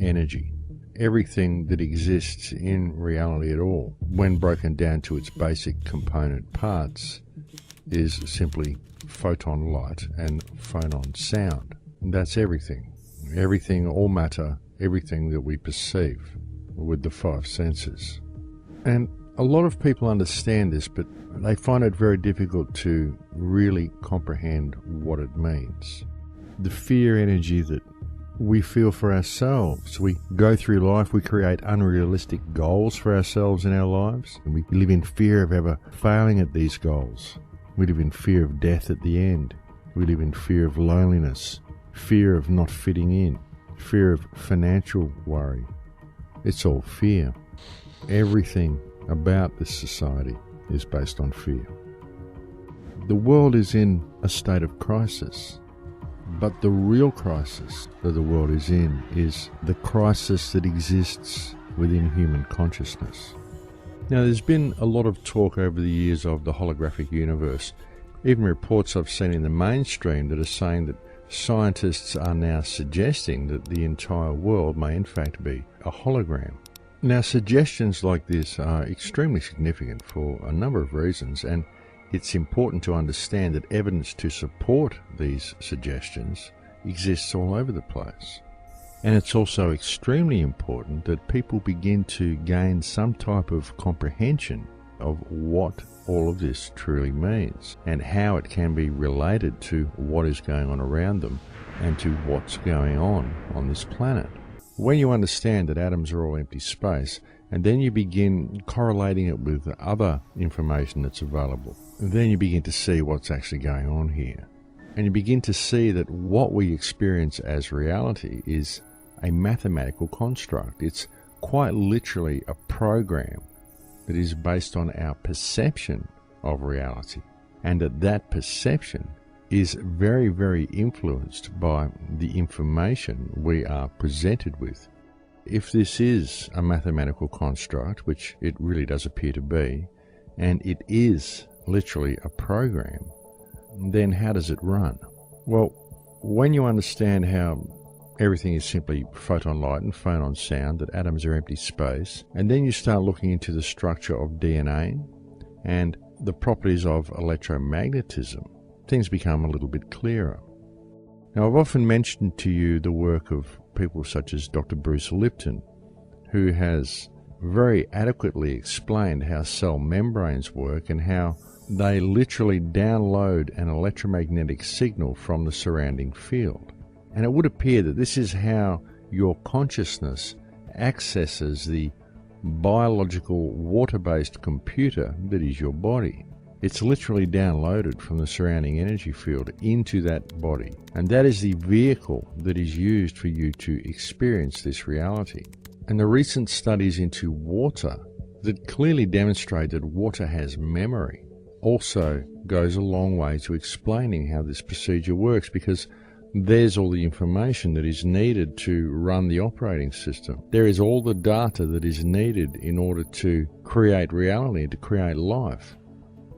energy. Everything that exists in reality at all, when broken down to its basic component parts, is simply photon light and phonon sound. That's everything. Everything, all matter, everything that we perceive with the five senses. And a lot of people understand this, but they find it very difficult to really comprehend what it means. The fear energy that we feel for ourselves. We go through life, we create unrealistic goals for ourselves in our lives, and we live in fear of ever failing at these goals. We live in fear of death at the end. We live in fear of loneliness, fear of not fitting in, fear of financial worry. It's all fear. Everything about this society is based on fear. The world is in a state of crisis, but the real crisis that the world is in is the crisis that exists within human consciousness. Now, there's been a lot of talk over the years of the holographic universe, even reports I've seen in the mainstream that are saying that scientists are now suggesting that the entire world may in fact be a hologram. Now, suggestions like this are extremely significant for a number of reasons, and it's important to understand that evidence to support these suggestions exists all over the place. And it's also extremely important that people begin to gain some type of comprehension of what all of this truly means and how it can be related to what is going on around them and to what's going on this planet. When you understand that atoms are all empty space, and then you begin correlating it with other information that's available, then you begin to see what's actually going on here. And you begin to see that what we experience as reality is a mathematical construct. It's quite literally a program that is based on our perception of reality, and that perception is very, very influenced by the information we are presented with. If this is a mathematical construct, which it really does appear to be, and it is literally a program, then how does it run? Well, when you understand how everything is simply photon light and phonon sound, that atoms are empty space, and then you start looking into the structure of DNA and the properties of electromagnetism, things become a little bit clearer. Now, I've often mentioned to you the work of people such as Dr. Bruce Lipton, who has very adequately explained how cell membranes work and how they literally download an electromagnetic signal from the surrounding field. And it would appear that this is how your consciousness accesses the biological water-based computer that is your body. It's literally downloaded from the surrounding energy field into that body. And that is the vehicle that is used for you to experience this reality. And the recent studies into water that clearly demonstrate that water has memory also goes a long way to explaining how this procedure works, because there's all the information that is needed to run the operating system. There is all the data that is needed in order to create reality, to create life.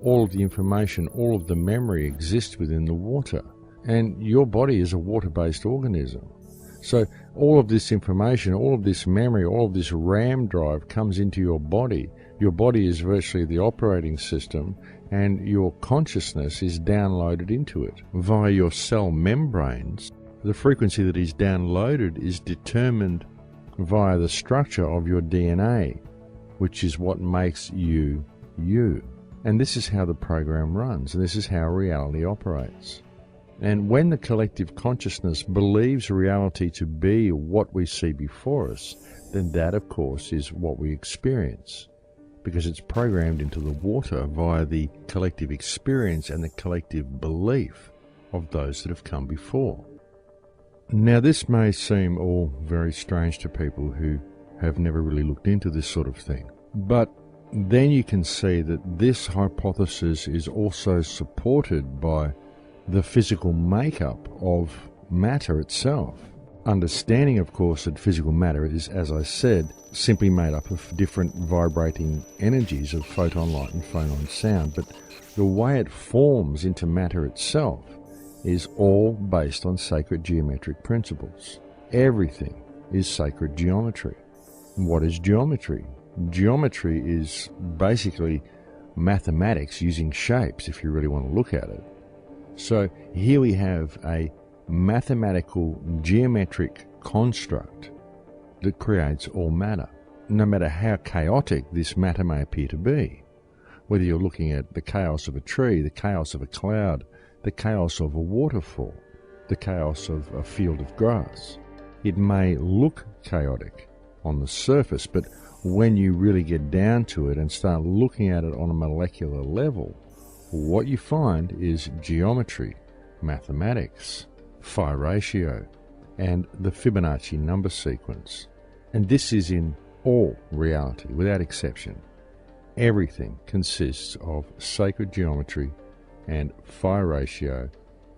All of the information, all of the memory exists within the water. And your body is a water-based organism. So all of this information, all of this memory, all of this RAM drive comes into your body. Your body is virtually the operating system, and your consciousness is downloaded into it via your cell membranes. The frequency that is downloaded is determined via the structure of your DNA, which is what makes you you. And this is how the program runs, and this is how reality operates. And when the collective consciousness believes reality to be what we see before us, then that, of course, is what we experience, because it's programmed into the water via the collective experience and the collective belief of those that have come before. Now, this may seem all very strange to people who have never really looked into this sort of thing, but then you can see that this hypothesis is also supported by the physical makeup of matter itself. Understanding, of course, that physical matter is, as I said, simply made up of different vibrating energies of photon light and phonon sound, but the way it forms into matter itself is all based on sacred geometric principles. Everything is sacred geometry. What is geometry? Geometry is basically mathematics using shapes, if you really want to look at it. So here we have a mathematical geometric construct that creates all matter, no matter how chaotic this matter may appear to be. Whether you're looking at the chaos of a tree, the chaos of a cloud, the chaos of a waterfall, the chaos of a field of grass. It may look chaotic on the surface, but when you really get down to it and start looking at it on a molecular level, what you find is geometry, mathematics, phi ratio, and the Fibonacci number sequence. And this is in all reality, without exception. Everything consists of sacred geometry and phi ratio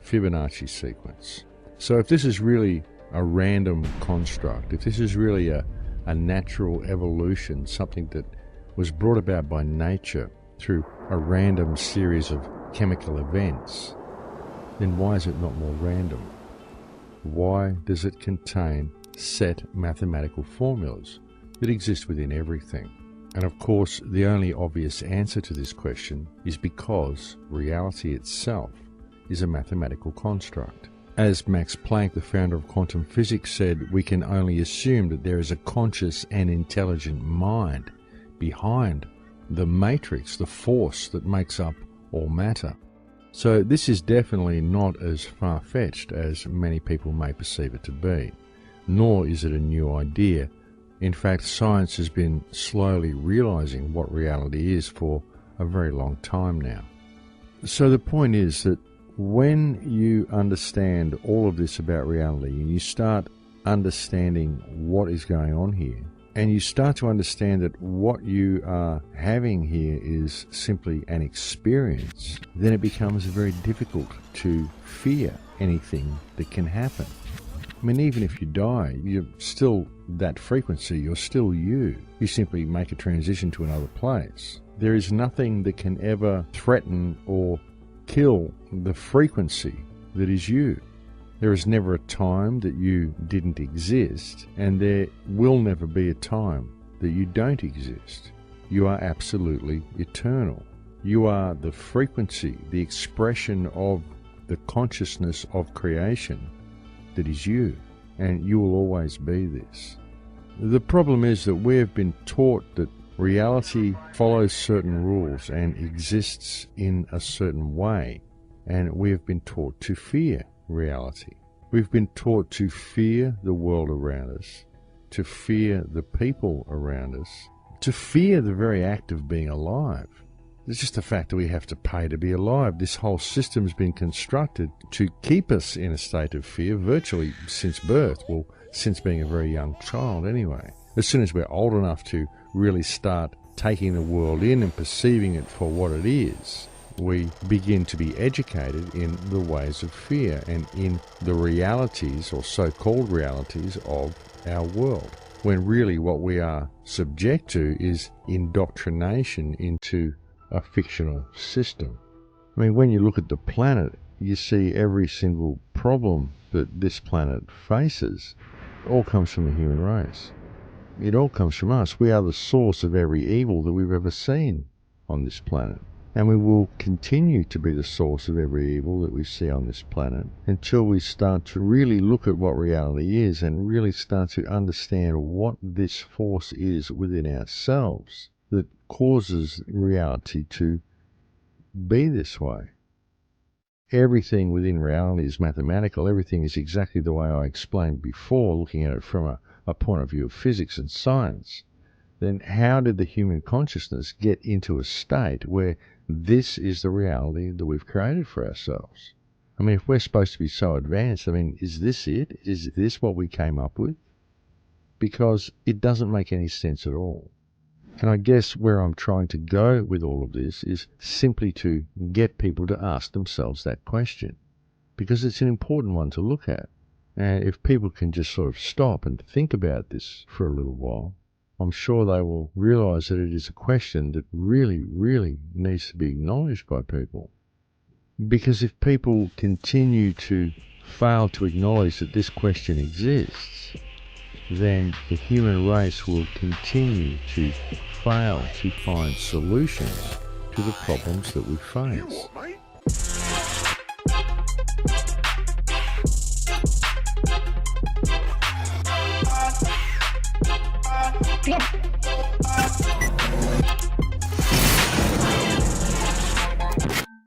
Fibonacci sequence. So if this is really a random construct, if this is really a natural evolution, something that was brought about by nature through a random series of chemical events, then why is it not more random? Why does it contain set mathematical formulas that exist within everything? And of course, the only obvious answer to this question is because reality itself is a mathematical construct. As Max Planck, the founder of quantum physics, said, we can only assume that there is a conscious and intelligent mind behind the matrix, the force that makes up all matter. So this is definitely not as far-fetched as many people may perceive it to be, nor is it a new idea. In fact, science has been slowly realizing what reality is for a very long time now. So the point is that when you understand all of this about reality and you start understanding what is going on here, and you start to understand that what you are having here is simply an experience, then it becomes very difficult to fear anything that can happen. I mean, even if you die, you're still that frequency, you're still you. You simply make a transition to another place. There is nothing that can ever threaten or kill the frequency that is you. There is never a time that you didn't exist, and there will never be a time that you don't exist. You are absolutely eternal. You are the frequency, the expression of the consciousness of creation that is you, and you will always be this. The problem is that we have been taught that reality follows certain rules and exists in a certain way, and we have been taught to fear reality. We've been taught to fear the world around us, to fear the people around us, to fear the very act of being alive. It's just the fact that we have to pay to be alive. This whole system's been constructed to keep us in a state of fear virtually since birth, well, since being a very young child anyway. As soon as we're old enough to really start taking the world in and perceiving it for what it is, we begin to be educated in the ways of fear and in the realities or so-called realities of our world, when really what we are subject to is indoctrination into a fictional system. I mean, when you look at the planet, you see every single problem that this planet faces all comes from the human race. It all comes from us. We are the source of every evil that we've ever seen on this planet. And we will continue to be the source of every evil that we see on this planet until we start to really look at what reality is and really start to understand what this force is within ourselves that causes reality to be this way. Everything within reality is mathematical. Everything is exactly the way I explained before, looking at it from a point of view of physics and science. Then how did the human consciousness get into a state where this is the reality that we've created for ourselves? I mean, if we're supposed to be so advanced, I mean, is this it? Is this what we came up with? Because it doesn't make any sense at all. And I guess where I'm trying to go with all of this is simply to get people to ask themselves that question, because it's an important one to look at. And if people can just sort of stop and think about this for a little while, I'm sure they will realize that it is a question that really, really needs to be acknowledged by people. Because if people continue to fail to acknowledge that this question exists, then the human race will continue to fail to find solutions to the problems that we face. Yeah.